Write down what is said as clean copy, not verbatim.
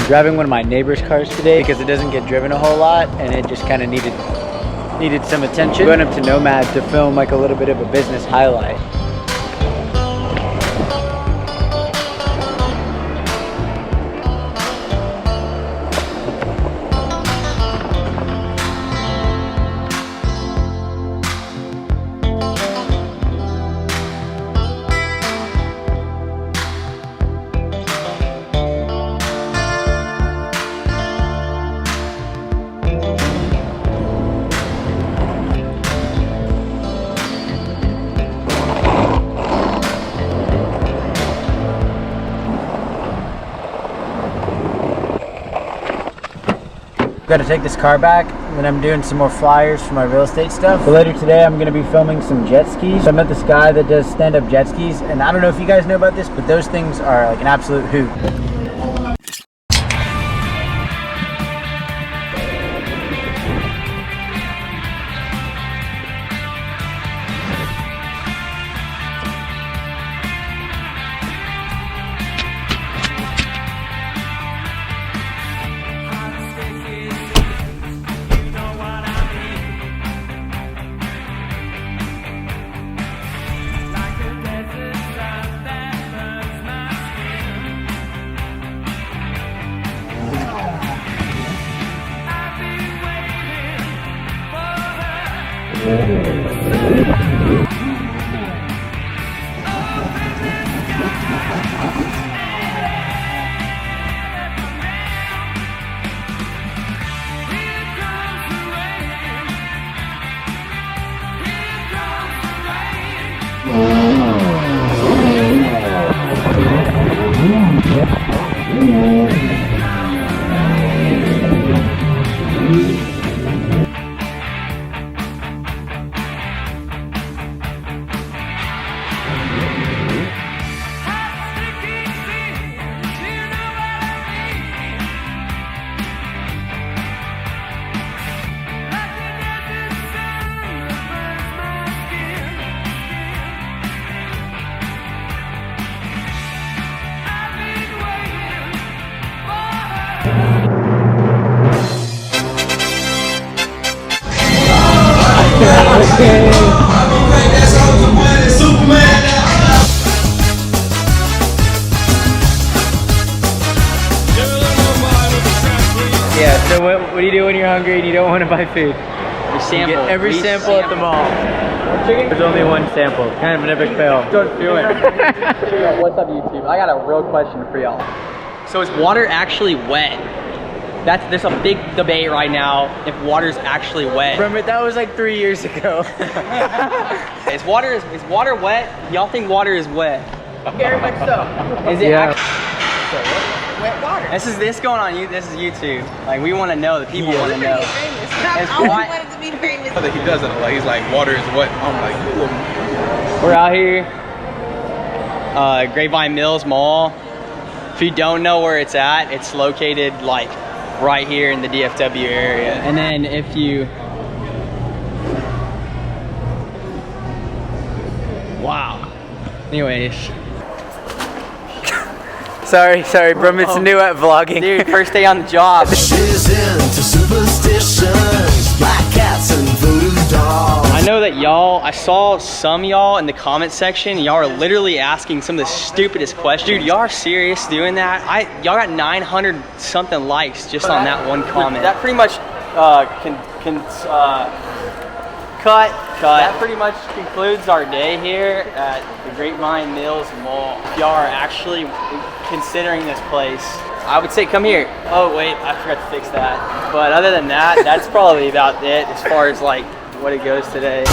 Driving one of my neighbor's cars today because it doesn't get driven a whole lot and it just kind of needed some attention. Going up to Nomad to film like a little bit of a business highlight. Got to take this car back, and then I'm doing some more flyers for my real estate stuff. But later today, I'm going to be filming some jet skis. So I met this guy that does stand-up jet skis, and I don't know if you guys know about this, but those things are like an absolute hoot. Yeah, so what do you do when you're hungry and you don't want to buy food? We sample. You get every sample at the mall. There's only one sample. Kind of an epic fail. Don't do it. What's up, YouTube? I got a real question for y'all. So is water actually wet? There's a big debate right now if water's actually wet. Remember, that was like 3 years ago. Is water wet? Y'all think water is wet? Very much so. Is it Yeah. Wet water. This is going on. This is YouTube. Like, we want to know. The people want to know. I always wanted to be famous. He doesn't. Like, he's like, water is wet. I'm like, We're out here, Grapevine Mills Mall. If you don't know where it's at, it's located like right here in the DFW area. And then if you, wow. Anyways. Sorry, bro. It's new at vlogging. Dude, first day on the job. She's into superstitions, black cats and voodoo dolls. I know that I saw some y'all in the comment section, y'all are literally asking some of the stupidest questions. Dude, y'all are serious doing that? Y'all got 900 something likes just on that one comment. That pretty much cut. That pretty much concludes our day here at the Grapevine Mills Mall. If y'all are actually considering this place, I would say come here. Oh wait, I forgot to fix that. But other than that, that's probably about it as far as like what it goes today.